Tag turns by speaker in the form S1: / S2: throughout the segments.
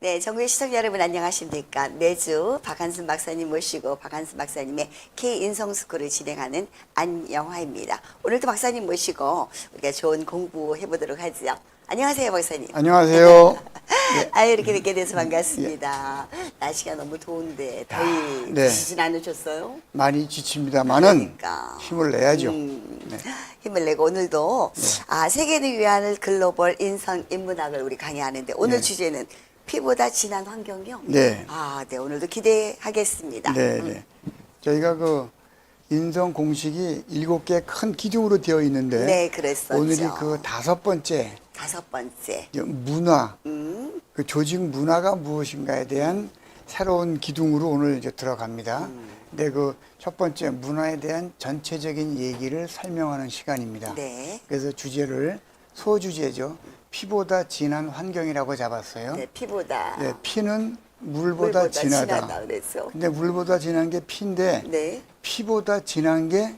S1: 네, 전국의 시청자 여러분 안녕하십니까. 매주 박한순 박사님 모시고 박한순 박사님의 K인성스쿨을 진행하는 안영화입니다. 오늘도 박사님 모시고 우리가 좋은 공부해 보도록 하죠. 안녕하세요, 박사님.
S2: 안녕하세요. 네.
S1: 아유, 이렇게 뵙게 돼서 반갑습니다. 날씨가 너무 더운데 더위
S2: 네.
S1: 지치진 않으셨어요?
S2: 많이 지칩니다만은
S1: 그러니까.
S2: 힘을 내야죠. 네.
S1: 힘을 내고 오늘도 세계를 위한 글로벌 인성 인문학을 우리 강의하는데 오늘
S2: 네.
S1: 주제는 피보다 진한 환경이요?
S2: 네.
S1: 네. 오늘도 기대하겠습니다.
S2: 네, 네. 저희가 그 인성 공식이 7개 큰 기둥으로 되어 있는데
S1: 네, 그랬었죠.
S2: 오늘이 그 5번째
S1: 다섯 번째.
S2: 문화, 그 조직 문화가 무엇인가에 대한 새로운 기둥으로 오늘 이제 들어갑니다. 근데 그 첫 번째 문화에 대한 전체적인 얘기를 설명하는 시간입니다.
S1: 네.
S2: 그래서 주제를 소주제죠. 피보다 진한 환경이라고 잡았어요.
S1: 네, 피보다.
S2: 네, 피는 물보다 진하다.
S1: 그랬죠.
S2: 근데 물보다 진한 게 피인데
S1: 네.
S2: 피보다 진한 게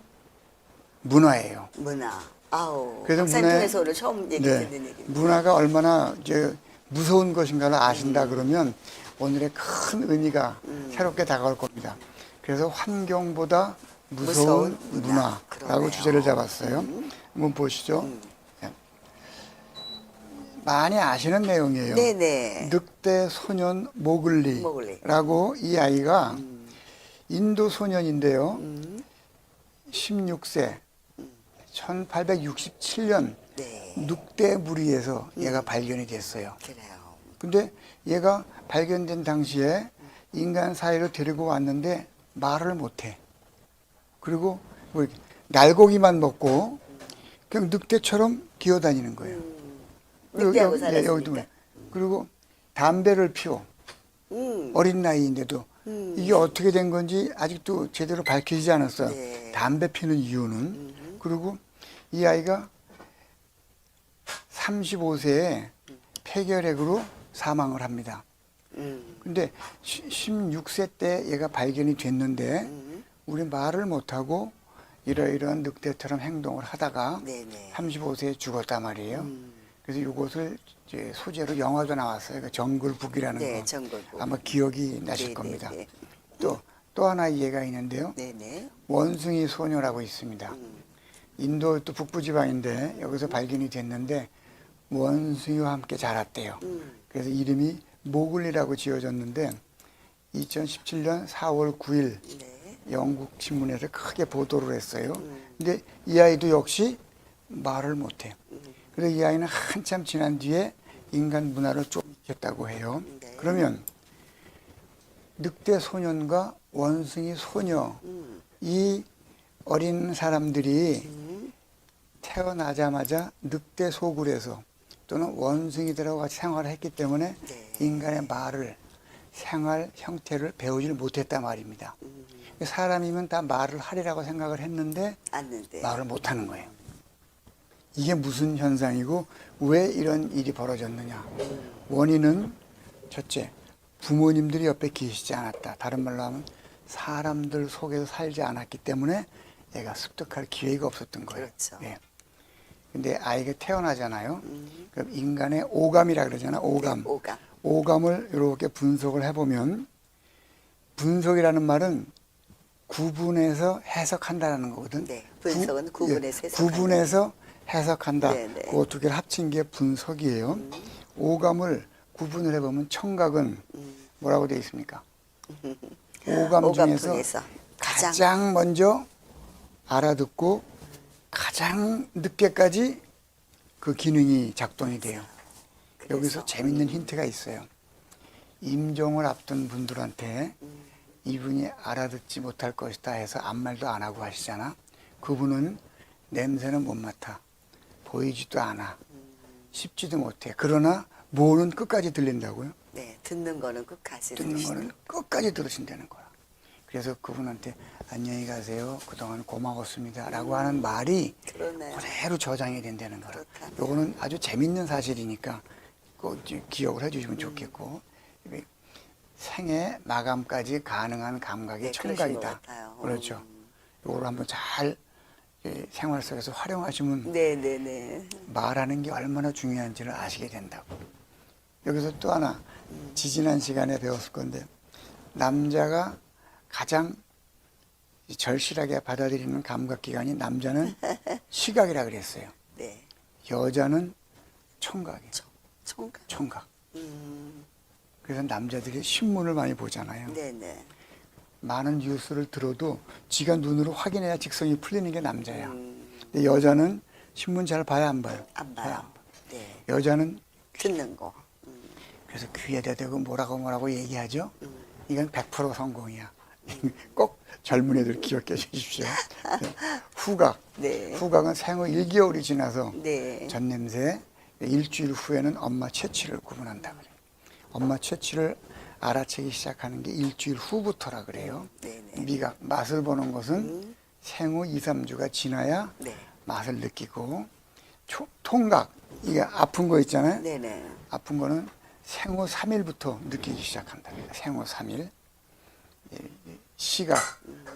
S2: 문화예요.
S1: 문화. 아우.
S2: 그래서
S1: 박사님
S2: 문화에-
S1: 통해서 오늘 처음 얘기
S2: 네,
S1: 듣는 얘기입니다.
S2: 문화가 얼마나 이제 무서운 것인가를 아신다 그러면 오늘의 큰 의미가 새롭게 다가올 겁니다. 그래서 환경보다 무서운
S1: 무서운
S2: 문화라고
S1: 그러네요.
S2: 주제를 잡았어요. 한번 보시죠. 네. 많이 아시는 내용이에요.
S1: 네네.
S2: 늑대 소년
S1: 모글리.
S2: 모글리라고 이 아이가 인도 소년인데요. 16세 1867년
S1: 네.
S2: 늑대 무리에서 얘가 발견이 됐어요.
S1: 그래요.
S2: 근데 얘가 발견된 당시에 인간 사회로 데리고 왔는데 말을 못해. 그리고 뭐 이렇게 날고기만 먹고 그냥 늑대처럼 기어다니는 거예요.
S1: 늑대하고
S2: 여기,
S1: 살았으니까.
S2: 여기도 그래. 그리고 담배를 피워. 어린 나이인데도 이게 어떻게 된 건지 아직도 제대로 밝혀지지 않았어요.
S1: 네.
S2: 담배 피는 이유는. 그리고 이 아이가 35세에 폐결핵으로 사망을 합니다. 근데 16세 때 얘가 발견이 됐는데 우리 말을 못하고 이러이러한 늑대처럼 행동을 하다가
S1: 네네.
S2: 35세에 죽었단 말이에요. 그래서 이것을 이제 소재로 영화도 나왔어요. 그 정글북이라는
S1: 네,
S2: 거.
S1: 정글북.
S2: 아마 기억이 나실
S1: 네,
S2: 겁니다.
S1: 네,
S2: 또 하나 얘가 있는데요.
S1: 네네.
S2: 원숭이 소녀라고 있습니다. 인도 또 북부 지방인데 여기서 발견이 됐는데 원숭이와 함께 자랐대요. 그래서 이름이 모글리라고 지어졌는데 2017년 4월 9일
S1: 네.
S2: 영국 신문에서 크게 보도를 했어요. 근데 이 아이도 역시 말을 못해. 그래서 이 아이는 한참 지난 뒤에 인간 문화를 좀 익혔다고 해요.
S1: 네.
S2: 그러면 늑대 소년과 원숭이 소녀 이 어린 사람들이 태어나자마자 늑대 소굴에서 또는 원숭이들하고 같이 생활을 했기 때문에
S1: 네.
S2: 인간의 말을 생활 형태를 배우지를 못했단 말입니다. 사람이면 다 말을 하리라고 생각을 했는데
S1: 않는데.
S2: 말을 못하는 거예요. 이게 무슨 현상이고 왜 이런 일이 벌어졌느냐. 원인은 첫째, 부모님들이 옆에 계시지 않았다. 다른 말로 하면 사람들 속에서 살지 않았기 때문에 애가 습득할 기회가 없었던 거예요.
S1: 그렇죠.
S2: 네. 근데 아이가 태어나잖아요. 그럼 인간의 오감이라 그러잖아. 오감.
S1: 네, 오감.
S2: 오감을 이렇게 분석을 해보면 분석이라는 말은 구분해서 해석한다는 거거든.
S1: 네, 분석은 구분해서 해석한다.
S2: 구분해서 해석한다.
S1: 네, 네.
S2: 그 두 개를 합친 게 분석이에요. 오감을 구분을 해보면 청각은 뭐라고 되어 있습니까? 오감
S1: 오감
S2: 중에서
S1: 통해서
S2: 가장 먼저 알아듣고 가장 늦게까지 그 기능이 작동이 돼요. 여기서 재밌는 힌트가 있어요. 임종을 앞둔 분들한테 이분이 알아듣지 못할 것이다 해서 아무 말도 안 하고 하시잖아. 그분은 냄새는 못 맡아. 보이지도 않아. 씹지도 못해. 그러나 뭐는 끝까지 들린다고요?
S1: 네, 듣는 거는 끝까지
S2: 듣는
S1: 들으신다.
S2: 거는 끝까지 들으신다는 거야. 그래서 그분한테 안녕히 가세요. 그동안 고마웠습니다. 라고 하는 말이
S1: 그러네요.
S2: 그대로 저장이 된다는 거라.
S1: 그렇다네요.
S2: 요거는 아주 재밌는 사실이니까 꼭 기억을 해주시면 좋겠고. 생애 마감까지 가능한 감각이
S1: 네, 그러신 것
S2: 청각이다.
S1: 같아요.
S2: 그렇죠. 요거를 한번 잘 생활 속에서 활용하시면
S1: 네네네.
S2: 말하는 게 얼마나 중요한지를 아시게 된다고. 여기서 또 하나 지지난 시간에 배웠을 건데 남자가 가장 절실하게 받아들이는 감각기관이 남자는 시각이라 그랬어요.
S1: 네.
S2: 여자는 청각이에요.
S1: 총각.
S2: 청각. 그래서 남자들이 신문을 많이 보잖아요.
S1: 네네.
S2: 많은 뉴스를 들어도 지가 눈으로 확인해야 직성이 풀리는 게 남자야. 근데 여자는 신문 잘 봐야 안 봐요?
S1: 안
S2: 잘
S1: 봐요.
S2: 안 봐.
S1: 네.
S2: 여자는
S1: 듣는 거.
S2: 그래서 귀에다 대고 뭐라고 얘기하죠? 이건 100% 성공이야. 꼭 젊은 애들 기억해 주십시오. 후각.
S1: 네.
S2: 후각은 생후 1개월이 지나서
S1: 네.
S2: 젖냄새, 일주일 후에는 엄마 채취를 구분한다 그래요. 엄마 채취를 알아채기 시작하는 게 일주일 후부터라 그래요.
S1: 네네.
S2: 미각, 맛을 보는 것은 생후 2, 3주가 지나야
S1: 네.
S2: 맛을 느끼고 통각, 이게 아픈 거 있잖아요.
S1: 네네.
S2: 아픈 거는 생후 3일부터 느끼기 시작한다. 생후 3일. 시각,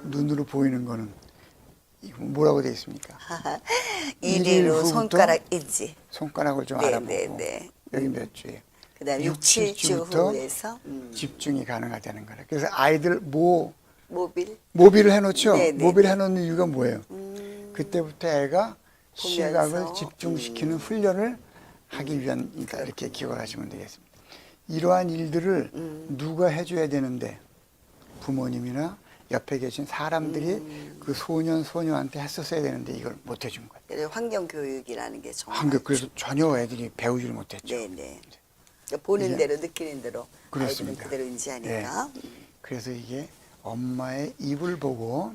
S2: 눈으로 보이는 거는 이거 뭐라고 되어 있습니까? 일일
S1: 1일 후
S2: 후부터
S1: 손가락 인지.
S2: 손가락을 좀
S1: 네,
S2: 알아보고
S1: 네, 네.
S2: 여기 몇 주예요?
S1: 그다음에 6, 7주
S2: 7주부터
S1: 후에서
S2: 집중이 가능하다는 거라. 그래서 아이들
S1: 모빌.
S2: 모비를 해놓죠.
S1: 네, 네,
S2: 모비를
S1: 네.
S2: 해놓는 이유가 뭐예요? 그때부터 애가 시각을 집중시키는 훈련을 하기 위한이다. 이렇게 기억을 하시면 되겠습니다. 이러한 일들을 누가 해줘야 되는데 부모님이나 옆에 계신 사람들이 그 소년 소녀한테 했었어야 되는데 이걸 못 해준 거예요.
S1: 그래서 환경 교육이라는 게 정말.
S2: 한국 그래서 전혀 애들이 배우지를 못했죠.
S1: 네네. 보는
S2: 이게-
S1: 대로 느끼는 대로
S2: 그렇습니다.
S1: 아이들은 그대로 인지하니까.
S2: 그래서 이게 엄마의 입을 보고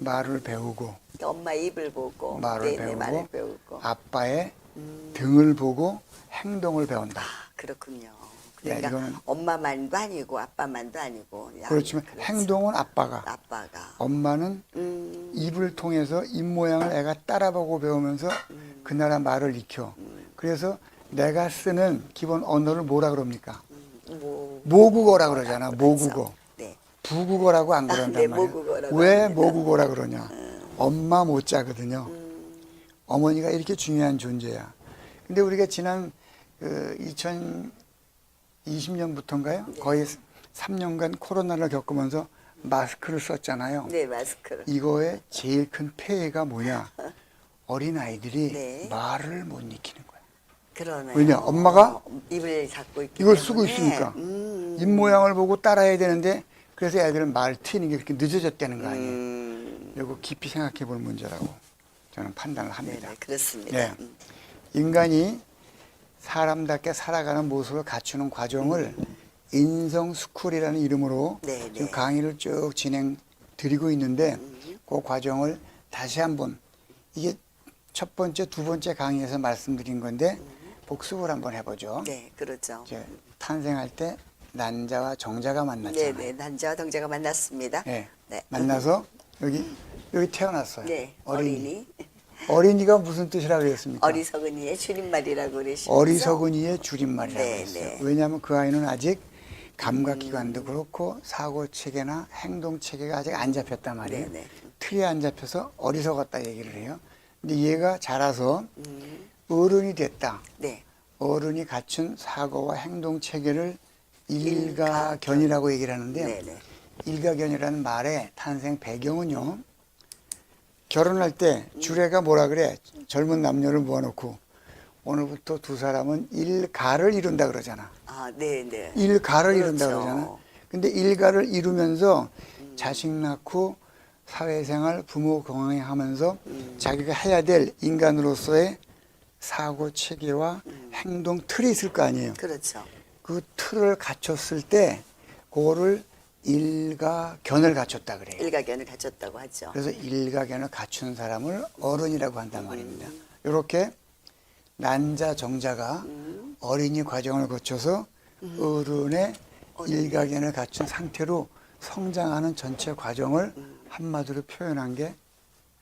S2: 말을 배우고
S1: 엄마 입을 보고
S2: 말을
S1: 네네, 말을
S2: 배우고
S1: 배우고.
S2: 아빠의 등을 보고 행동을 배운다.
S1: 그렇군요.
S2: 네,
S1: 그러니까
S2: 이거는-
S1: 엄마만도 아니고 아빠만도 아니고.
S2: 그렇지만
S1: 그렇지.
S2: 행동은 아빠가,
S1: 아빠가.
S2: 엄마는 입을 통해서 입 모양을 애가 따라보고 배우면서 그 나라 말을 익혀. 그래서 내가 쓰는 기본 언어를 뭐라 그럽니까?
S1: 뭐.
S2: 모국어라 그러잖아. 모국어.
S1: 네.
S2: 부국어라고 안 그런단
S1: 네,
S2: 말이에요.
S1: 모국어라고
S2: 왜
S1: 합니다.
S2: 모국어라 그러냐? 엄마 모자거든요. 어머니가 이렇게 중요한 존재야. 근데 우리가 지난 2020년부터인가요? 거의 3년간 코로나를 겪으면서 마스크를 썼잖아요.
S1: 네, 마스크를.
S2: 이거의 제일 큰 폐해가 뭐냐? 어린아이들이
S1: 네.
S2: 말을 못 익히는 거야.
S1: 그러네요.
S2: 왜냐? 엄마가
S1: 입을 잡고 있기
S2: 이걸
S1: 때문에.
S2: 쓰고 있으니까 입 모양을 보고 따라야 되는데 그래서 애들은 말 트이는 게 그렇게 늦어졌다는 거 아니에요. 이거 깊이 생각해 볼 문제라고 저는 판단을 합니다.
S1: 네네, 그렇습니다.
S2: 네. 인간이 사람답게 살아가는 모습을 갖추는 과정을 인성스쿨이라는 이름으로
S1: 네,
S2: 지금
S1: 네.
S2: 강의를 쭉 진행 드리고 있는데 그 과정을 다시 한번 이게 첫 번째, 두 번째 강의에서 말씀드린 건데 복습을 한번 해보죠.
S1: 네, 그렇죠.
S2: 이제 탄생할 때 난자와 정자가 만났잖아요.
S1: 네네, 난자와 동자가 만났습니다.
S2: 네.
S1: 네.
S2: 만나서 여기 태어났어요.
S1: 네,
S2: 어린이.
S1: 어린이.
S2: 어린이가 무슨 뜻이라 그랬습니까?
S1: 어리석은이의 줄임말이라고 그러시면서.
S2: 어리석은이의 줄임말이라고
S1: 네,
S2: 했어요.
S1: 네.
S2: 왜냐하면 그 아이는 아직 감각기관도 그렇고 사고체계나 행동체계가 아직 안 잡혔단 말이에요.
S1: 네, 네.
S2: 틀에 안 잡혀서 어리석었다 얘기를 해요. 근데 얘가 자라서 어른이 됐다.
S1: 네.
S2: 어른이 갖춘 사고와 행동체계를 일가견이라고 얘기를 하는데요.
S1: 네네.
S2: 일가견이라는 말의 탄생 배경은요. 결혼할 때 주례가 뭐라 그래? 젊은 남녀를 모아놓고 오늘부터 두 사람은 일가를 이룬다 그러잖아.
S1: 아, 네네.
S2: 일가를
S1: 그렇죠.
S2: 이룬다 그러잖아. 근데 일가를 이루면서 자식 낳고 사회생활, 부모 공양하면서 자기가 해야 될 인간으로서의 사고 체계와 행동 틀이 있을 거 아니에요.
S1: 그렇죠.
S2: 그 틀을 갖췄을 때 그거를 일가견을 갖췄다 그래요.
S1: 일가견을 갖췄다고 하죠.
S2: 그래서 일가견을 갖춘 사람을 어른이라고 한단 말입니다. 이렇게 난자 정자가 어린이 과정을 거쳐서 어른의 일가견을 갖춘 상태로 성장하는 전체 과정을 한마디로 표현한 게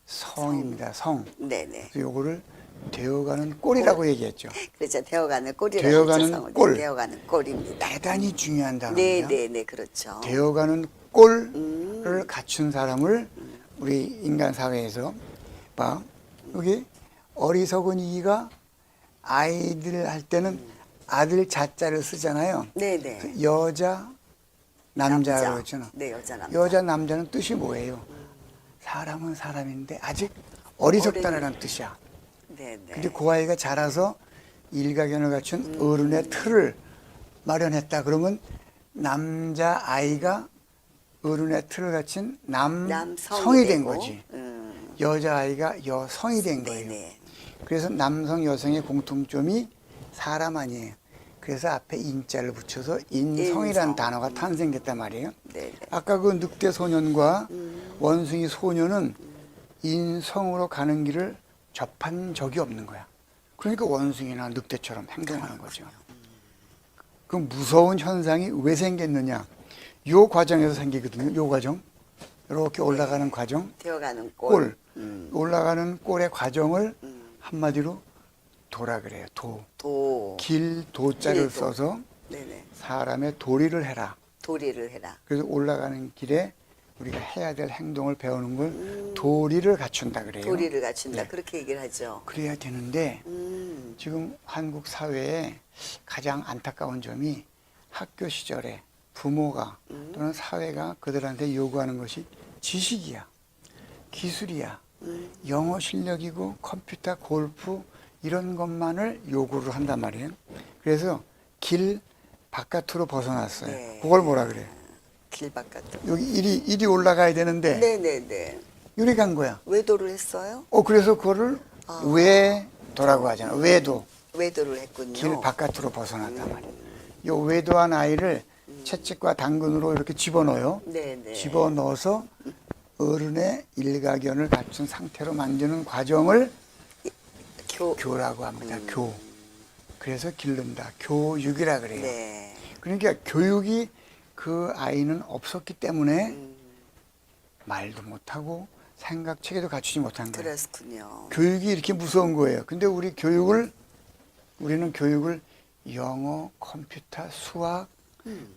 S2: 성입니다. 성.
S1: 네네.
S2: 그래서 요거를 되어가는 꼴이라고 얘기했죠.
S1: 그렇죠. 되어가는 꼴이라고
S2: 되어가는
S1: 했죠, 성을.
S2: 꼴.
S1: 되어가는 꼴입니다.
S2: 대단히 중요한 단어입니다.
S1: 네네네, 그렇죠.
S2: 되어가는 꼴을 갖춘 사람을 우리 인간 사회에서 봐. 여기 어리석은 이가 아이들 할 때는 아들 자자를 쓰잖아요.
S1: 네네.
S2: 그래서 여자, 남자라고 했잖아.
S1: 네, 여자, 남자.
S2: 여자, 남자는 뜻이 뭐예요? 사람은 사람인데 아직 어리석다라는 뜻이야.
S1: 네네.
S2: 근데 그 아이가 자라서 일가견을 갖춘 어른의 틀을 마련했다. 그러면 남자 아이가 어른의 틀을 갖춘 남성이 된
S1: 되고,
S2: 거지. 여자 아이가 여성이 된 거예요.
S1: 네네.
S2: 그래서 남성 여성의 공통점이 사람 아니에요. 그래서 앞에 인자를 붙여서 인성이라는
S1: 인성.
S2: 단어가 탄생됐단 말이에요.
S1: 네네.
S2: 아까 그 늑대 소년과 원숭이 소년은 인성으로 가는 길을 접한 적이 없는 거야. 그러니까 원숭이나 늑대처럼 행동하는 거죠. 그 무서운 현상이 왜 생겼느냐? 요 과정에서 생기거든요. 요 과정. 이렇게 올라가는 과정.
S1: 되어가는
S2: 꼴.
S1: 꼴.
S2: 올라가는 꼴의 과정을 한마디로 도라 그래요. 도.
S1: 도.
S2: 길 도자를
S1: 길도.
S2: 써서
S1: 네네.
S2: 사람의 도리를 해라.
S1: 도리를 해라.
S2: 그래서 올라가는 길에 우리가 해야 될 행동을 배우는 걸 도리를 갖춘다 그래요.
S1: 도리를 갖춘다.
S2: 네.
S1: 그렇게 얘기를 하죠.
S2: 그래야 되는데
S1: 음.
S2: 지금 한국 사회에 가장 안타까운 점이 학교 시절에 부모가 또는 사회가 그들한테 요구하는 것이 지식이야, 기술이야, 영어 실력이고 컴퓨터, 골프 이런 것만을 요구를 한단 말이에요. 그래서 길 바깥으로 벗어났어요.
S1: 네.
S2: 그걸 뭐라 그래요?
S1: 길 바깥으로.
S2: 여기 일이 올라가야 되는데
S1: 네네네.
S2: 이리 간 거야.
S1: 외도를 했어요?
S2: 그래서 그거를 외도라고 하잖아. 외도.
S1: 외도를 했군요.
S2: 길 바깥으로 벗어났단 말이에요. 이 외도한 아이를 채찍과 당근으로 이렇게 집어넣어요.
S1: 네네.
S2: 집어넣어서 어른의 일가견을 갖춘 상태로 만드는 과정을 교라고 합니다. 교. 그래서 기른다. 교육이라 그래요.
S1: 네.
S2: 그러니까 교육이 그 아이는 없었기 때문에 말도 못하고 생각 체계도 갖추지 못한 거예요.
S1: 그랬군요.
S2: 교육이 이렇게 무서운 거예요. 근데 우리는 교육을 영어, 컴퓨터, 수학,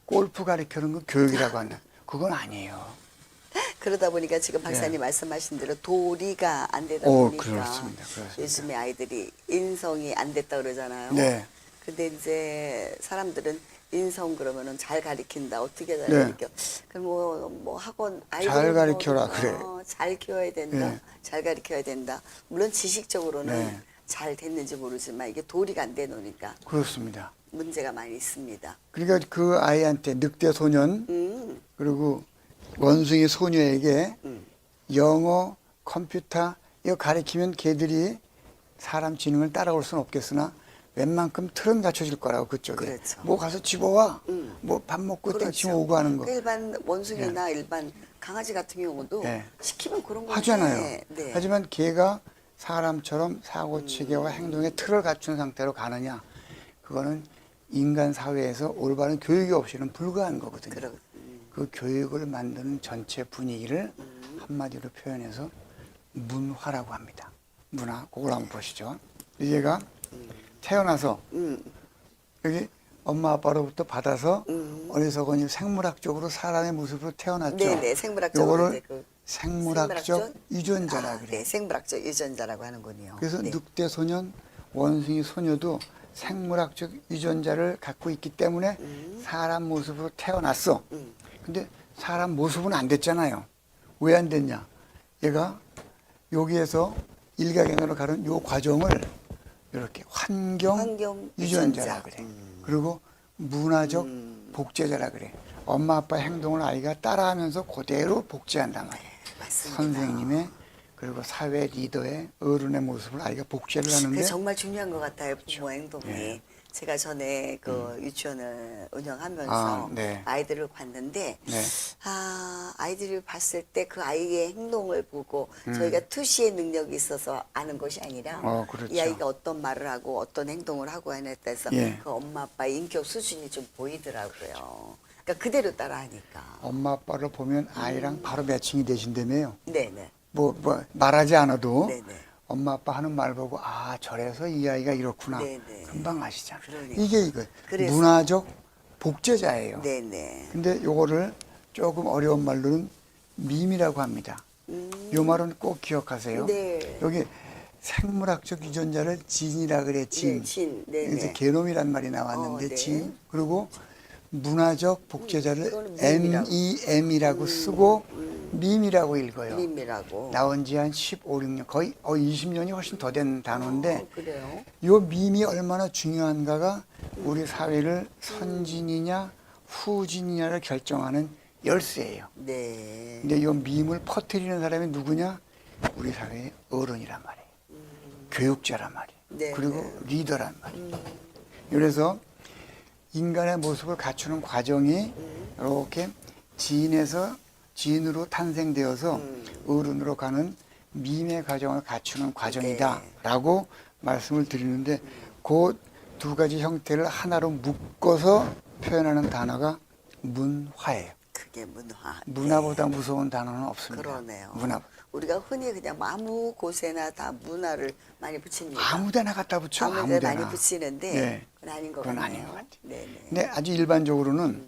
S2: 골프 가르치는 거 교육이라고 한다. 그건 아니에요.
S1: 그러다 보니까 지금 박사님
S2: 네.
S1: 말씀하신 대로 도리가 안 되다
S2: 오,
S1: 보니까
S2: 그렇습니다.
S1: 요즘에 아이들이 인성이 안 됐다 그러잖아요.
S2: 네.
S1: 근데 이제 사람들은 인성 그러면은 잘 가르친다. 어떻게 잘
S2: 네.
S1: 가르쳐? 그럼 뭐 학원 아이들
S2: 잘 가르쳐라, 그래.
S1: 잘 키워야 된다.
S2: 네.
S1: 잘 가르쳐야 된다. 물론 지식적으로는
S2: 네.
S1: 잘 됐는지 모르지만 이게 도리가 안 되노니까
S2: 그렇습니다.
S1: 문제가 많이 있습니다.
S2: 그러니까 그 아이한테 늑대 소년 그리고 원숭이 소녀에게 영어, 컴퓨터 이거 가르치면 걔들이 사람 지능을 따라올 수는 없겠으나 웬만큼 틀은 갖춰질 거라고 그쪽에.
S1: 그렇죠.
S2: 뭐 가서 집어와. 뭐 밥 먹고 땡치면 오고 하는 거.
S1: 일반 원숭이나 일반 강아지 같은 경우도
S2: 네.
S1: 시키면 그런 거
S2: 하잖아요.
S1: 네.
S2: 하지만 걔가 사람처럼 사고 체계와 행동의 틀을 갖춘 상태로 가느냐 그거는 인간 사회에서 올바른 교육이 없이는 불가한 거거든요. 그 교육을 만드는 전체 분위기를 한마디로 표현해서 문화라고 합니다. 문화, 그걸 한번 보시죠. 얘가 태어나서 여기 엄마 아빠로부터 받아서 어리석은이 생물학적으로 사람의 모습으로 태어났죠.
S1: 네네, 생물학적으로
S2: 요거를 생물학적 유전자라 그래요.
S1: 네, 생물학적 유전자라고 하는군요.
S2: 그래서
S1: 네.
S2: 늑대 소년, 원숭이 소녀도 생물학적 유전자를 갖고 있기 때문에 사람 모습으로 태어났어. 근데 사람 모습은 안 됐잖아요. 왜 안 됐냐? 얘가 여기에서 일가견으로 가는 요 과정을 이렇게 환경 유전자라 그래. 그리고 문화적 복제자라 그래. 엄마 아빠 행동을 아이가 따라하면서 그대로 복제한단 말이에요.
S1: 맞습니다.
S2: 선생님의 그리고 사회 리더의 어른의 모습을 아이가 복제를 하는데
S1: 그게 정말 중요한 것 같아요. 부모 행동이.
S2: 네.
S1: 제가 전에 그 유치원을 운영하면서
S2: 아, 네.
S1: 아이들을 봤는데
S2: 네.
S1: 아이들을 봤을 때 그 아이의 행동을 보고 저희가 투시의 능력이 있어서 아는 것이 아니라
S2: 그렇죠.
S1: 이 아이가 어떤 말을 하고 어떤 행동을 하고 하냐에 따라서
S2: 예.
S1: 그 엄마 아빠의 인격 수준이 좀 보이더라고요. 그러니까 그대로 따라하니까.
S2: 엄마 아빠를 보면 아이랑 바로 매칭이 되신다며요.
S1: 네네.
S2: 뭐 말하지 않아도
S1: 네네.
S2: 엄마 아빠 하는 말 보고 저래서 이 아이가 이렇구나.
S1: 네네.
S2: 금방 아시잖아요.
S1: 그러니까.
S2: 이게 이거
S1: 그래서.
S2: 문화적 복제자예요.
S1: 네네.
S2: 근데 요거를 조금 어려운 말로는 밈이라고 합니다. 요 말은 꼭 기억하세요.
S1: 네.
S2: 여기 생물학적 유전자를 진이라 그래, 진.
S1: 네, 진. 네,
S2: 그래서
S1: 네.
S2: 게놈이란 말이 나왔는데
S1: 네.
S2: 진. 그리고 문화적 복제자를
S1: 그거는 밈이라고.
S2: MEM이라고 쓰고 밈이라고 읽어요.
S1: 밈이라고.
S2: 나온 지 한 15, 16년, 거의 20년이 훨씬 더 된 단어인데
S1: 그래요?
S2: 요 밈이 얼마나 중요한가가 우리 사회를 선진이냐 후진이냐를 결정하는 열쇠예요.
S1: 네.
S2: 근데 요 밈을 퍼뜨리는 사람이 누구냐? 우리 사회의 어른이란 말이에요. 교육자란 말이에요.
S1: 네,
S2: 그리고
S1: 네.
S2: 리더란 말이에요. 그래서 인간의 모습을 갖추는 과정이 이렇게 지인에서 지인으로 탄생되어서 어른으로 가는 밈의 과정을 갖추는 과정이다라고 말씀을 드리는데 그 두 가지 형태를 하나로 묶어서 표현하는 단어가 문화예요.
S1: 그게 문화.
S2: 문화보다 무서운 단어는 없습니다.
S1: 그러네요.
S2: 문화.
S1: 우리가 흔히 그냥 뭐 아무 곳에나 다 문화를 많이 붙입니다.
S2: 아무데나 갖다 붙여.
S1: 아무 데나
S2: 아무데나.
S1: 많이 붙이는데
S2: 네.
S1: 그건 아닌 것
S2: 그건
S1: 같네요.
S2: 아닌 것 같아요.
S1: 네네.
S2: 근데 아주 일반적으로는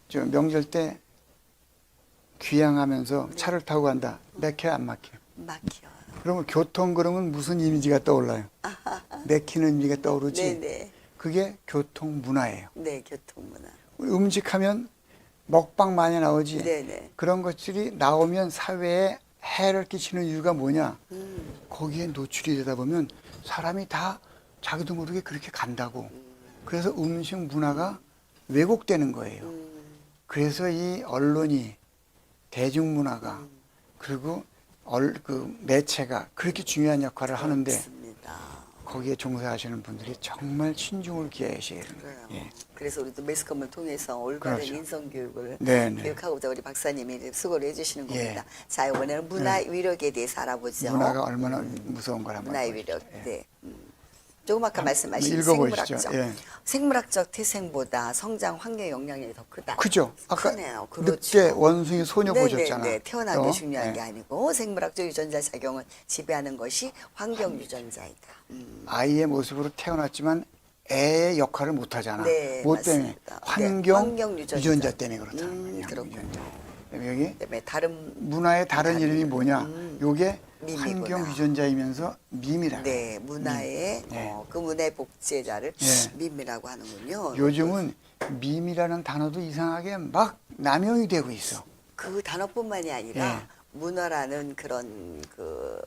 S2: 저 명절 때 귀향하면서 차를 타고 간다. 막혀요, 안 막혀요?
S1: 막혀.
S2: 그러면 교통 그러면 무슨 이미지가 떠올라요? 막히는 이미지가 떠오르지.
S1: 네네.
S2: 그게 교통 문화예요.
S1: 네, 교통문화.
S2: 음식하면 먹방 많이 나오지.
S1: 네네.
S2: 그런 것들이 나오면 사회에 해를 끼치는 이유가 뭐냐? 거기에 노출이 되다 보면 사람이 다 자기도 모르게 그렇게 간다고. 그래서 음식 문화가 왜곡되는 거예요. 그래서 이 언론이 대중문화가 그리고 그 매체가 그렇게 중요한 역할을 하는데
S1: 맞습니다.
S2: 거기에 종사하시는 분들이 정말 신중을 기하셔야 되는
S1: 그래요.
S2: 거예요. 예.
S1: 그래서 우리도 매스컴을 통해서 올바른
S2: 그렇죠.
S1: 인성교육을
S2: 네네.
S1: 교육하고자 우리 박사님이 이제 수고를 해주시는
S2: 예.
S1: 겁니다. 자, 이번에는 문화 위력에 대해서 알아보죠.
S2: 문화가 얼마나 무서운 걸 한번
S1: 문화의
S2: 보시죠.
S1: 위력.
S2: 예.
S1: 네. 조금 아까 말씀하신
S2: 읽어보시죠.
S1: 생물학적.
S2: 예.
S1: 생물학적 태생보다 성장 환경 영향력이 더 크다.
S2: 그죠? 아까
S1: 크네요. 그렇죠.
S2: 늑대 원숭이 소녀
S1: 네네네.
S2: 보셨잖아.
S1: 태어난 게
S2: 어?
S1: 중요한
S2: 예.
S1: 게 아니고 생물학적 유전자 작용을 지배하는 것이 환경 유전자이다.
S2: 아이의 모습으로 태어났지만 애의 역할을 못 하잖아.
S1: 네,
S2: 뭐 때문에?
S1: 맞습니다.
S2: 환경,
S1: 네, 환경
S2: 유전자 때문에 그렇다는 거예요.
S1: 그렇군요.
S2: 그다음에 여기
S1: 그다음에 다른
S2: 문화의 다른 이름이 뭐냐? 요게
S1: 밈이구나.
S2: 환경 유전자이면서 밈이라.
S1: 네, 문화의
S2: 네.
S1: 그 문화의 복제자를
S2: 네.
S1: 밈이라고 하는군요.
S2: 요즘은 밈이라는 단어도 이상하게 막 남용이 되고 있어.
S1: 그 단어뿐만이 아니라
S2: 네.
S1: 문화라는 그런 그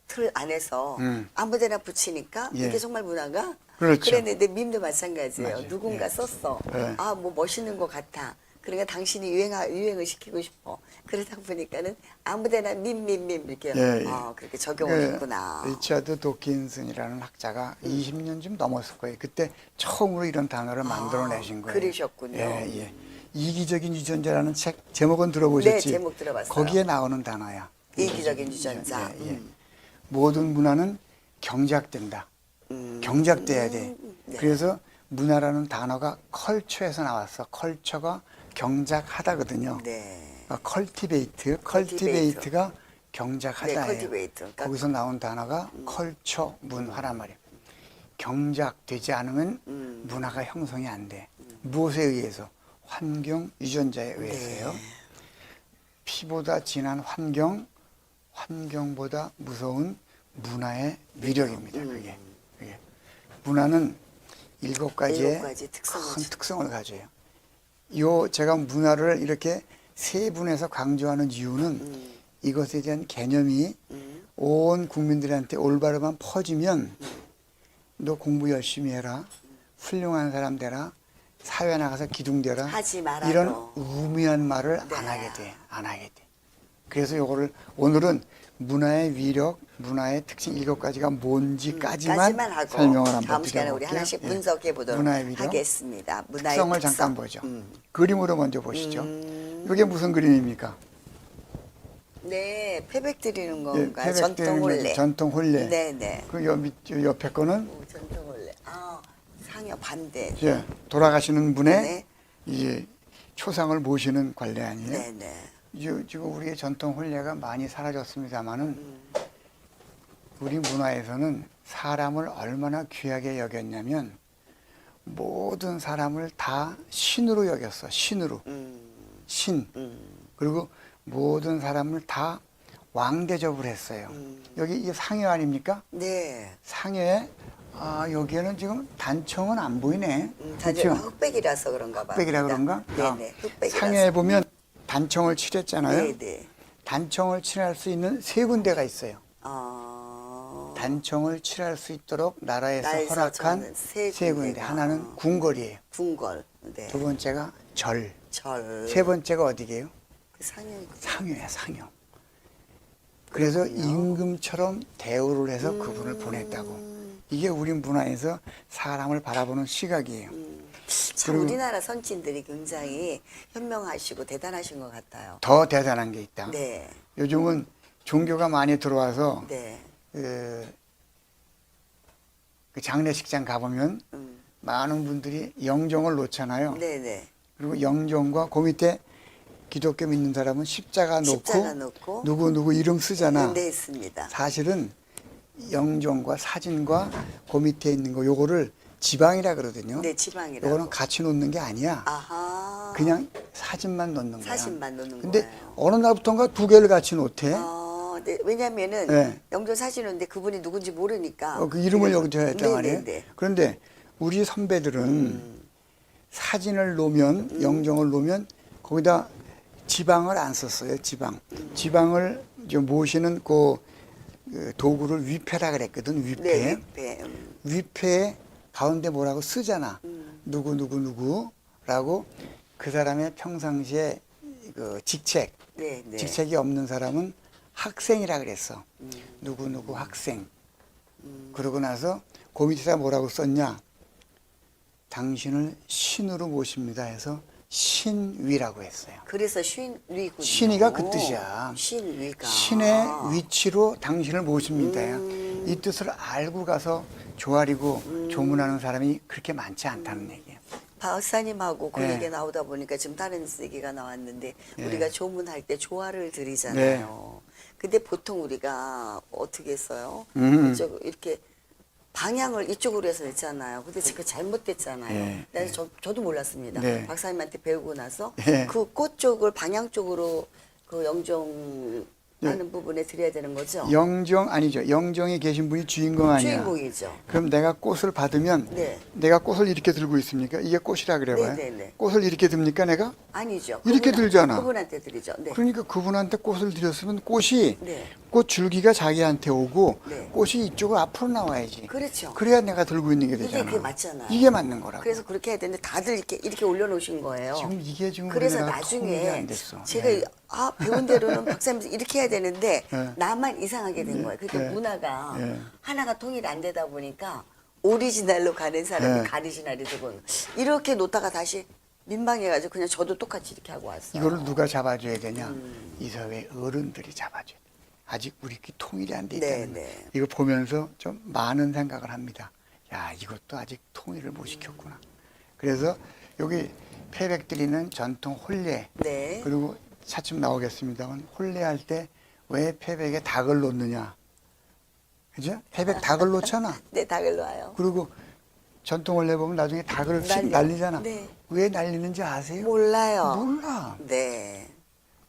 S1: 틀 안에서 아무데나 붙이니까
S2: 예.
S1: 이게 정말 문화가
S2: 그렇죠.
S1: 그랬는데 밈도 마찬가지예요.
S2: 맞아요.
S1: 누군가
S2: 예.
S1: 썼어.
S2: 예.
S1: 아, 뭐 멋있는 것 같아. 그러니까 당신이 유행을 시키고 싶어. 그러다 보니까는 아무데나 밈 이렇게
S2: 예, 예.
S1: 그렇게 적용을
S2: 그
S1: 했구나.
S2: 리차드 도킨슨이라는 학자가 20년쯤 넘었을 거예요. 그때 처음으로 이런 단어를 만들어내신 거예요.
S1: 그러셨군요.
S2: 예, 예. 이기적인 유전자라는 책 제목은 들어보셨지?
S1: 네, 제목 들어봤어요.
S2: 거기에 나오는 단어야.
S1: 이기적인 유전자.
S2: 예, 예. 모든 문화는 경작된다. 경작돼야 돼.
S1: 네.
S2: 그래서 문화라는 단어가 컬처에서 나왔어. 컬처가 경작하다거든요.
S1: 네.
S2: 컬티베이트가 경작하다예요.
S1: 네, 컬티베이트. 그러니까
S2: 거기서 나온 단어가 컬처 문화란 말이에요. 경작되지 않으면 문화가 형성이 안 돼. 무엇에 의해서? 환경 유전자에 의해서요.
S1: 네.
S2: 피보다 진한 환경보다 무서운 문화의 위력입니다. 그게. 문화는 7가지의
S1: 7가지 특성을
S2: 큰 특성을 가져요. 제가 문화를 이렇게 세 분에서 강조하는 이유는 이것에 대한 개념이 온 국민들한테 올바르만 퍼지면 너 공부 열심히 해라. 훌륭한 사람 되라. 사회 나가서 기둥되라.
S1: 하지 말아요.
S2: 이런 우미한 말을
S1: 네.
S2: 안 하게 돼. 그래서 요거를 오늘은 문화의 위력, 문화의 특징 7가지가 뭔지까지만
S1: 까지만 하고
S2: 설명을 한번
S1: 다음 시간에 우리
S2: 드려볼게요.
S1: 하나씩
S2: 예.
S1: 분석해 보도록
S2: 문화의 위력,
S1: 하겠습니다. 문화의
S2: 특성을
S1: 특성.
S2: 잠깐 보죠. 그림으로 먼저 보시죠. 이게 무슨 그림입니까?
S1: 네, 패백 드리는
S2: 예,
S1: 건가요?
S2: 태백
S1: 전통
S2: 때문에
S1: 혼례.
S2: 전통 혼례.
S1: 네네.
S2: 그 옆에 거는
S1: 전통 혼례. 상여 반대.
S2: 이제 돌아가시는 분의
S1: 네.
S2: 이제 초상을 모시는 관례 아니에요?
S1: 네네.
S2: 지금 우리의 전통 혼례가 많이 사라졌습니다만은 우리 문화에서는 사람을 얼마나 귀하게 여겼냐면 모든 사람을 다 신으로 여겼어. 신으로. 신. 그리고 모든 사람을 다 왕 대접을 했어요. 여기 이게 상여 아닙니까?
S1: 네.
S2: 상여에 여기에는 지금 단청은 안 보이네.
S1: 다들
S2: 그렇죠?
S1: 흑백이라서 그런가 봐요.
S2: 흑백이라 그런가?
S1: 네네. 흑백이라서.
S2: 상여에 보면 단청을 칠했잖아요.
S1: 네네.
S2: 단청을 칠할 수 있는 세 군데가 있어요. 단청을 칠할 수 있도록 나라에서
S1: 나라에서
S2: 허락한
S1: 정하는
S2: 세
S1: 세
S2: 군데.
S1: 군데가.
S2: 하나는 궁궐이에요.
S1: 궁궐. 네.
S2: 두 번째가 절.
S1: 절.
S2: 세 번째가 어디게요?
S1: 그 상현.
S2: 상여야, 상여. 그래서 임금처럼 대우를 해서 그분을 보냈다고. 이게 우리 문화에서 사람을 바라보는 시각이에요.
S1: 참
S2: 그리고
S1: 우리나라 선진들이 굉장히 현명하시고 대단하신 것 같아요.
S2: 더 대단한 게 있다.
S1: 네.
S2: 요즘은 종교가 많이 들어와서
S1: 네.
S2: 그 장례식장 가보면 많은 분들이 영정을 놓잖아요.
S1: 네네.
S2: 그리고 영정과 그 밑에 기독교 믿는 사람은 십자가
S1: 십자가
S2: 놓고
S1: 놓고
S2: 누구 이름 쓰잖아.
S1: 네, 있습니다.
S2: 사실은 영정과 사진과 그 밑에 있는 거 요거를 지방이라 그러거든요.
S1: 네, 지방이라고.
S2: 요거는 같이 놓는 게 아니야.
S1: 아하.
S2: 그냥 사진만 놓는 거야.
S1: 사진만 놓는
S2: 근데
S1: 거예요.
S2: 어느 날부터인가 두 개를 같이 놓대.
S1: 네, 왜냐면은
S2: 네.
S1: 영조 사진인데 그분이 누군지 모르니까.
S2: 그 이름을 여기다 했단
S1: 네,
S2: 말이에요.
S1: 네, 네.
S2: 그런데 우리 선배들은 사진을 놓으면 영정을 놓으면 거기다 지방을 안 썼어요. 지방을 좀 모시는 그 도구를 위패라 그랬거든. 위패.
S1: 네, 위패.
S2: 위패에 가운데 뭐라고 쓰잖아. 누구라고 그 사람의 평상시에 그 직책,
S1: 네, 네.
S2: 직책이 없는 사람은 학생이라 그랬어. 누구 학생. 그러고 나서 그 밑에다 뭐라고 썼냐. 당신을 신으로 모십니다 해서 신위라고 했어요.
S1: 그래서 신위군요.
S2: 신위가 그 뜻이야.
S1: 신위가.
S2: 신의 위치로 당신을 모십니다. 이 뜻을 알고 가서 조아리고 조문하는 사람이 그렇게 많지 않다는 얘기예요.
S1: 박사님하고 그
S2: 네.
S1: 얘기 나오다 보니까 지금 다른 얘기가 나왔는데
S2: 네.
S1: 우리가 조문할 때 조화를 드리잖아요. 근데 보통 우리가 어떻게 했어요? 이쪽 이렇게 방향을 이쪽으로 해서 했잖아요. 근데 제가 잘못됐잖아요.
S2: 네.
S1: 그래서 저도 몰랐습니다.
S2: 네.
S1: 박사님한테 배우고 나서
S2: 네.
S1: 그 꽃 쪽을 방향 쪽으로 그 영정하는 부분에 드려야 되는 거죠?
S2: 영정 아니죠. 영정에 계신 분이 주인공 아니야.
S1: 주인공이죠.
S2: 그럼 내가 꽃을 받으면
S1: 네.
S2: 내가 꽃을 이렇게 들고 있습니까? 이게 꽃이라 그래봐요.
S1: 네, 네, 네.
S2: 꽃을 이렇게 듭니까 내가?
S1: 아니죠.
S2: 이렇게 들잖아.
S1: 그분한테 드리죠. 네.
S2: 그러니까 그분한테 꽃을 드렸으면 꽃이
S1: 네.
S2: 꽃 줄기가 자기한테 오고
S1: 네.
S2: 꽃이 이쪽으로 앞으로 나와야지.
S1: 그렇죠.
S2: 그래야 내가 들고 있는 게
S1: 이게
S2: 되잖아.
S1: 그게 맞잖아요.
S2: 이게 맞는 거라고.
S1: 그래서 그렇게 해야 되는데 다들 이렇게 올려놓으신 거예요.
S2: 지금 이게 지금
S1: 그래서
S2: 우리나라가 통일이
S1: 나중에
S2: 안 됐어.
S1: 제가
S2: 예.
S1: 배운 대로는 박사님 이렇게 해야 되는데
S2: 예.
S1: 나만 이상하게 된 거예요. 그러니까
S2: 예.
S1: 문화가
S2: 예.
S1: 하나가 통일이 안 되다 보니까 오리지널로 가는 사람이
S2: 예.
S1: 가리지널이 되고 이렇게 놓다가 다시 민망해가지고 그냥 저도 똑같이 이렇게 하고 왔어요.
S2: 이거를 누가 잡아줘야 되냐? 이 사회 어른들이 잡아줘야 돼. 아직 우리 통일이 안 돼 있다는
S1: 네,
S2: 거.
S1: 네.
S2: 이거 보면서 좀 많은 생각을 합니다. 야, 이것도 아직 통일을 못 시켰구나. 그래서 여기 패백드리는 전통 혼례.
S1: 네.
S2: 그리고 차츰 나오겠습니다만 혼례할 때 왜 패백에 닭을 놓느냐? 그죠? 패백 닭을 놓잖아.
S1: 네, 닭을 놓아요.
S2: 그리고 전통 혼례 보면 나중에 닭을 날리잖아.
S1: 네.
S2: 왜 날리는지 아세요?
S1: 몰라요.
S2: 몰라.
S1: 네.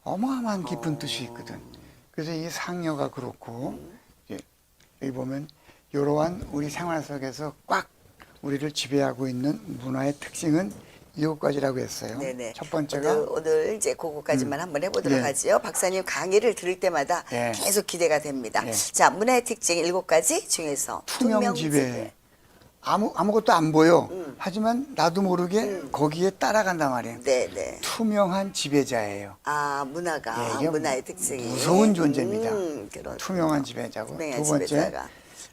S2: 어마어마한 깊은 뜻이 있거든. 그래서 이 상여가 그렇고 이제 여기 보면 이러한 우리 생활 속에서 꽉 우리를 지배하고 있는 문화의 특징은 7가지라고 했어요.
S1: 네네.
S2: 첫 번째가
S1: 오늘 이제 그거까지만 한번 해보도록
S2: 예.
S1: 하지요. 박사님 강의를 들을 때마다
S2: 예.
S1: 계속 기대가 됩니다.
S2: 예.
S1: 자, 문화의 특징 7가지 중에서
S2: 투명 지배. 아무것도 안 보여. 하지만 나도 모르게 거기에 따라간단 말이에요.
S1: 네네.
S2: 투명한 지배자예요.
S1: 아, 문화가
S2: 예, 이게
S1: 문화의 특징이
S2: 무서운 존재입니다.
S1: 그런
S2: 투명한 지배자고.
S1: 투명한
S2: 두 번째,
S1: 지배자가.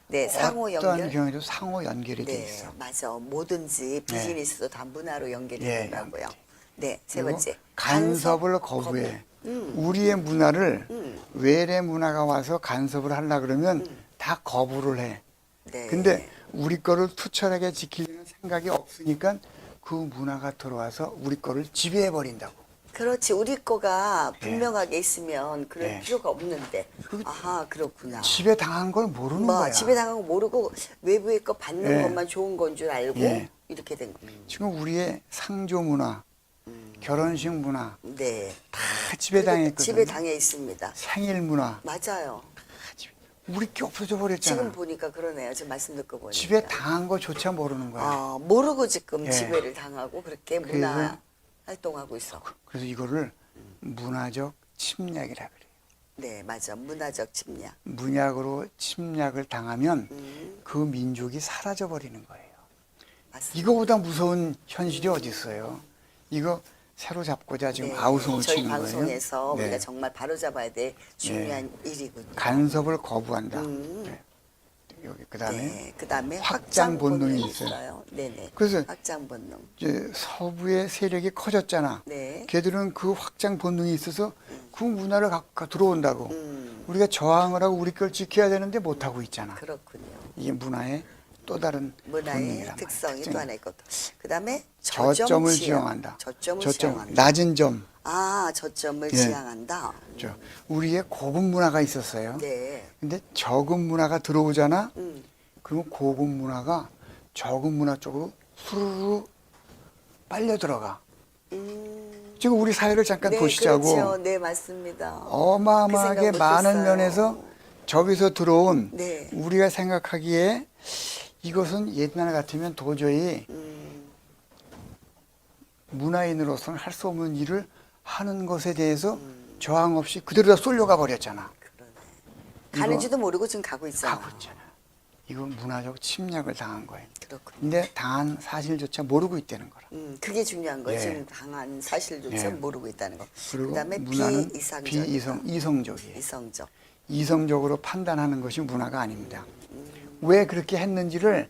S1: 네, 상호
S2: 어떤
S1: 연결.
S2: 경우에도 상호 연결이 돼
S1: 네,
S2: 있어.
S1: 맞아. 뭐든지 비즈니스도 다 문화로 연결이
S2: 예,
S1: 된다고요.
S2: 연결이.
S1: 네, 세
S2: 그리고
S1: 번째.
S2: 간섭을 거부해. 우리의 문화를 외래 문화가 와서 간섭을 하려 그러면 다 거부를 해.
S1: 네.
S2: 근데 우리 거를 투철하게 지키려는 생각이 없으니까 그 문화가 들어와서 우리 거를 지배해 버린다고.
S1: 그렇지. 우리 거가 분명하게 있으면 그럴
S2: 예.
S1: 필요가 없는데. 아하, 그렇구나.
S2: 지배 당한 걸 모르는 거야.
S1: 지배당한 거 모르고 외부의 거 받는
S2: 예.
S1: 것만 좋은 건 줄 알고
S2: 예.
S1: 이렇게 된 거예요.
S2: 지금 우리의 상조 문화, 결혼식 문화
S1: 네.
S2: 다 집에 당했거든요.
S1: 집에 당해 있습니다.
S2: 생일 문화
S1: 맞아요.
S2: 우리 게 없어져 버렸잖아.
S1: 지금 보니까 그러네요. 지금 말씀 듣고 보니까.
S2: 집에 당한 거조차 모르는 거야.
S1: 모르고 지금
S2: 예.
S1: 지배를 당하고 그렇게 문화 활동하고 있어.
S2: 그래서 이거를 문화적 침략이라 그래요.
S1: 네, 맞아. 문화적 침략.
S2: 문약으로 침략을 당하면 그 민족이 사라져 버리는 거예요.
S1: 맞습니다.
S2: 이거보다 무서운 현실이 어디 있어요? 이거 새로 잡고자 지금
S1: 네,
S2: 아우성을
S1: 저희
S2: 치는 거예요.
S1: 방송에서
S2: 네.
S1: 우리가 정말 바로 잡아야 될 중요한 일이군요.
S2: 간섭을 거부한다. 네. 여기 그다음에
S1: 네, 그다음에
S2: 확장 본능이 있어요.
S1: 네네.
S2: 그래서
S1: 확장 본능.
S2: 이제 서부의 세력이 커졌잖아.
S1: 네.
S2: 걔들은 그 확장 본능이 있어서 그 문화를 갖고 들어온다고.
S1: 음,
S2: 우리가 저항을 하고 우리 걸 지켜야 되는데 못 하고 있잖아.
S1: 그렇군요.
S2: 이게 문화의 또 다른
S1: 문화의
S2: 본능이란
S1: 특성이
S2: 말이야.
S1: 또 하나 있거든. 그다음에
S2: 저점을
S1: 지향.
S2: 지향한다.
S1: 저점을 지향한다.
S2: 낮은 점.
S1: 저점을
S2: 예.
S1: 지향한다.
S2: 우리의 고급 문화가 있었어요.
S1: 네.
S2: 근데 저급 문화가 들어오잖아.
S1: 음,
S2: 그러면 고급 문화가 저급 문화 쪽으로 수르르 빨려 들어가. 지금 우리 사회를 잠깐
S1: 네,
S2: 보시자고.
S1: 그렇죠. 네, 맞습니다.
S2: 어마어마하게
S1: 그 생각
S2: 많은
S1: 못했어요.
S2: 면에서 저기서 들어온
S1: 네.
S2: 우리가 생각하기에 이것은 옛날 같으면 도저히 문화인으로서는 할 수 없는 일을 하는 것에 대해서 저항 없이 그대로 다 쏠려가 버렸잖아.
S1: 그러네. 가는지도 모르고 지금 가고 있잖아.
S2: 가고 있잖아. 이건 문화적 침략을 당한 거예요.
S1: 그렇군요.
S2: 근데 당한 사실조차 모르고 있다는 거라.
S1: 그게 중요한 거예요.
S2: 예.
S1: 지금 당한 사실조차
S2: 예.
S1: 모르고 있다는 거.
S2: 그리고
S1: 그다음에
S2: 문화는
S1: 비이상적.
S2: 이성적이에요.
S1: 이성적.
S2: 이성적으로 판단하는 것이 문화가 아닙니다. 왜 그렇게 했는지를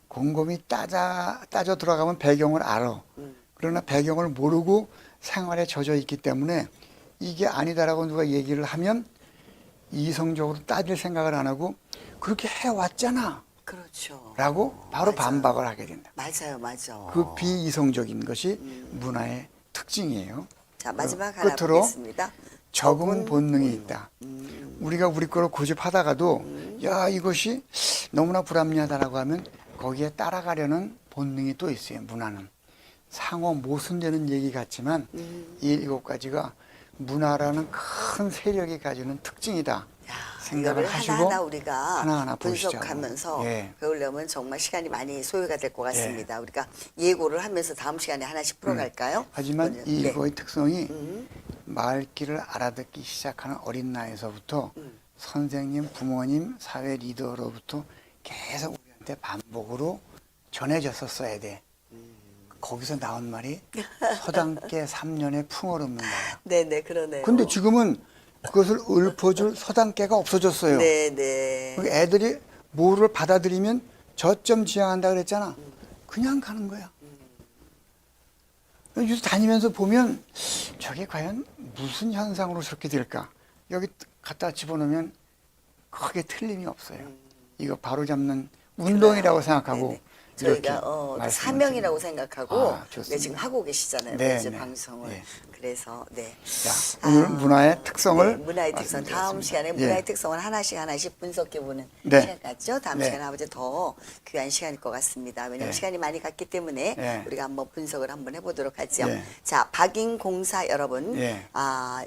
S2: 곰곰이 따져 들어가면 배경을 알아. 그러나 배경을 모르고 생활에 젖어 있기 때문에 이게 아니다라고 누가 얘기를 하면 이성적으로 따질 생각을 안 하고 그렇게 해왔잖아
S1: 그렇죠.
S2: 라고 바로
S1: 맞아요.
S2: 반박을 하게 된다.
S1: 맞아요, 맞아.
S2: 그 비이성적인 것이 문화의 특징이에요.
S1: 자, 마지막 하나
S2: 끝으로
S1: 보겠습니다.
S2: 적은 본능이 있다. 우리가 우리 거를 고집하다가도 야 이것이 너무나 불합리하다라고 하면 거기에 따라가려는 본능이 또 있어요. 문화는 상호 모순되는 얘기 같지만 이 7가지가 문화라는 큰 세력이 가지는 특징이다. 생각을
S1: 이거를
S2: 하시고
S1: 하나하나 우리가
S2: 하나하나
S1: 분석하면서
S2: 보시자고. 예.
S1: 배우려면 정말 시간이 많이 소요가 될 것 같습니다. 우리가 예고를 하면서 다음 시간에 하나씩 풀어갈까요?
S2: 하지만
S1: 오늘,
S2: 이
S1: 네.
S2: 일거의 특성이 말귀를 알아듣기 시작하는 어린 나이에서부터 선생님, 부모님, 사회 리더로부터 계속 우리한테 반복으로 전해졌었어야 돼. 거기서 나온 말이 서당계 3년의 풍어없는 거야.
S1: 네네, 그러네요.
S2: 근데 지금은 그것을 읊어줄 서당계가 없어졌어요.
S1: 네네.
S2: 그러니까 애들이 뭐를 받아들이면 저점 지향한다 그랬잖아. 그냥 가는 거야. 요새 다니면서 보면 저게 과연 무슨 현상으로 저렇게 될까? 여기 갖다 집어넣으면 크게 틀림이 없어요. 이거 바로 잡는 운동이라고 생각하고
S1: 네네.
S2: 이렇게
S1: 저희가
S2: 말씀을
S1: 사명이라고 생각하고
S2: 좋습니다.
S1: 네, 지금 하고 계시잖아요.
S2: 네,
S1: 매주
S2: 네.
S1: 방송을.
S2: 네.
S1: 그래서 네.
S2: 자, 오늘 문화의 특성을
S1: 네, 문화의 특성. 다음
S2: 말씀드렸습니다.
S1: 시간에
S2: 예.
S1: 문화의 특성을 하나씩 분석해보는
S2: 네.
S1: 시간 같죠? 다음
S2: 네.
S1: 시간에 아버지 더 귀한 시간일 것 같습니다. 왜냐하면
S2: 네.
S1: 시간이 많이 갔기 때문에
S2: 네.
S1: 우리가 한번 분석을 한번 해보도록 하죠.
S2: 네.
S1: 자, 박인공사 여러분.
S2: 네.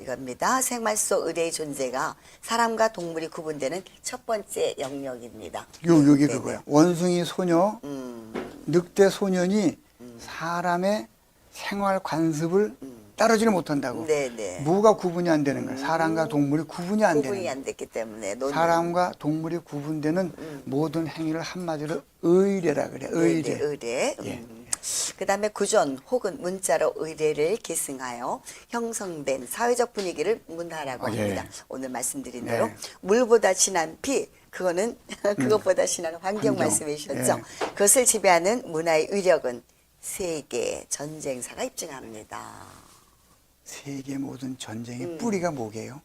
S1: 이겁니다. 생활 속 의뢰의 존재가 사람과 동물이 구분되는 첫 번째 영역입니다.
S2: 여기
S1: 네,
S2: 그거야.
S1: 네.
S2: 원숭이 소녀, 늑대 소년이 사람의 생활 관습을 따르지를 못한다고.
S1: 네네.
S2: 뭐가 구분이 안 되는 거야? 사람과 동물이 구분이 안 되는
S1: 구분이
S2: 거야.
S1: 안 됐기 때문에
S2: 사람과 동물이 구분되는 모든 행위를 한마디로 의례라 그래. 의례.
S1: 의례.
S2: 예.
S1: 그다음에 구전 혹은 문자로 의례를 계승하여 형성된 사회적 분위기를 문화라고
S2: 예.
S1: 합니다. 오늘 말씀드린 대로
S2: 네.
S1: 물보다 진한 피 그거는 그것보다 진한 환경
S2: 환경.
S1: 말씀해 주셨죠. 그것을 지배하는 문화의 위력은 세계 전쟁사가 입증합니다.
S2: 세계 모든 전쟁의 뿌리가 뭐게요?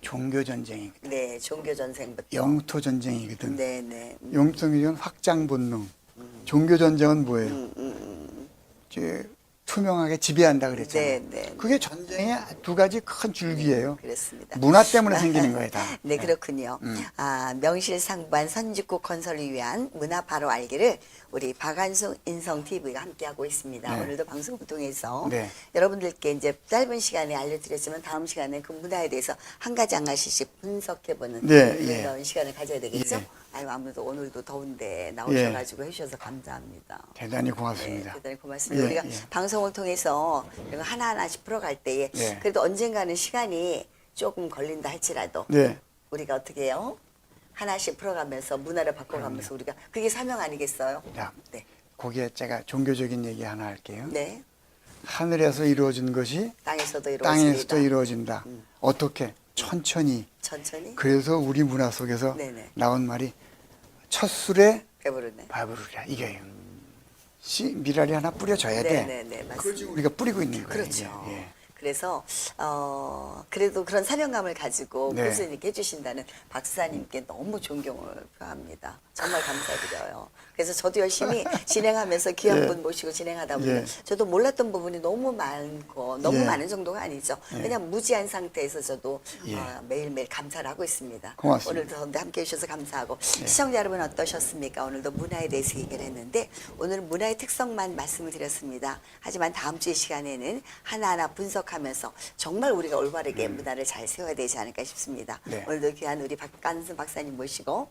S2: 종교 전쟁이거든.
S1: 네, 종교 전쟁부터.
S2: 영토 전쟁이거든.
S1: 네네.
S2: 영토 전쟁은 확장 본능. 종교 전쟁은 뭐예요? 이제 투명하게 지배한다 그랬잖아요.
S1: 네, 네.
S2: 그게 전쟁의 두 가지 큰 줄기예요.
S1: 그렇습니다.
S2: 문화 때문에 생기는 거예요, 다.
S1: 네, 그렇군요. 명실상부한 선진국 건설을 위한 문화 바로 알기를 우리 박완숙 인성 TV가 함께하고 있습니다.
S2: 네.
S1: 오늘도 방송을 통해서
S2: 네.
S1: 여러분들께 이제 짧은 시간에 알려드렸지만 다음 시간에 그 문화에 대해서 한 가지씩 분석해보는
S2: 네,
S1: 이런 시간을 가져야 되겠죠?
S2: 예.
S1: 아유, 아무래도 오늘도 더운데 나오셔가지고 해주셔서 감사합니다.
S2: 대단히
S1: 네,
S2: 고맙습니다.
S1: 대단히 고맙습니다.
S2: 예,
S1: 우리가
S2: 예.
S1: 방송을 통해서 이거 하나하나씩 풀어갈 때에
S2: 예.
S1: 그래도 언젠가는 시간이 조금 걸린다 할지라도
S2: 네.
S1: 우리가 어떻게 해요? 하나씩 풀어가면서 문화를 바꿔가면서 우리가 그게 사명 아니겠어요?
S2: 자,
S1: 네.
S2: 거기에 제가 종교적인 얘기 하나 할게요.
S1: 네.
S2: 하늘에서 이루어진 것이
S1: 땅에서도 이루어집니다.
S2: 땅에서도 이루어진다. 어떻게? 천천히.
S1: 천천히
S2: 그래서 우리 문화 속에서
S1: 네네.
S2: 나온 말이 첫 술에
S1: 배부르네.
S2: 밥으로라 이게요. 미랄이 하나 뿌려줘야 돼.
S1: 네네네, 맞습니다.
S2: 그걸 지금 우리가 뿌리고 있는 거예요.
S1: 그렇죠.
S2: 이게. 예.
S1: 그래서 그래도 그런 사명감을 가지고
S2: 네.
S1: 꾸준히 이렇게 해주신다는 박사님께 너무 존경을 표합니다. 정말 감사드려요. 그래서 저도 열심히 진행하면서 귀한
S2: 예.
S1: 분 모시고 진행하다 보니까
S2: 예.
S1: 저도 몰랐던 부분이 너무 많고 너무
S2: 예.
S1: 많은 정도가 아니죠. 그냥 무지한 상태에서 저도
S2: 예.
S1: 매일매일 감사를 하고 있습니다.
S2: 고맙습니다.
S1: 오늘도 함께 해주셔서 감사하고 시청자 여러분 어떠셨습니까? 오늘도 문화에 대해서 얘기를 했는데 오늘 문화의 특성만 말씀을 드렸습니다. 하지만 다음 주의 시간에는 하나하나 분석하면서 정말 우리가 올바르게 문화를 잘 세워야 되지 않을까 싶습니다.
S2: 네.
S1: 오늘도 귀한 우리 박간순 박사님 모시고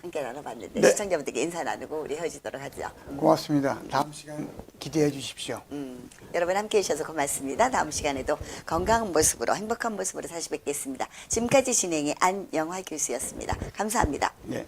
S1: 함께 나눠봤는데
S2: 네.
S1: 시청자분들께 인사 나누고 우리 헤어지도록 하죠.
S2: 고맙습니다. 다음 시간 기대해 주십시오.
S1: 여러분 함께 해주셔서 고맙습니다. 다음 시간에도 건강한 모습으로 행복한 모습으로 다시 뵙겠습니다. 지금까지 진행의 안영화 교수였습니다. 감사합니다.
S2: 네.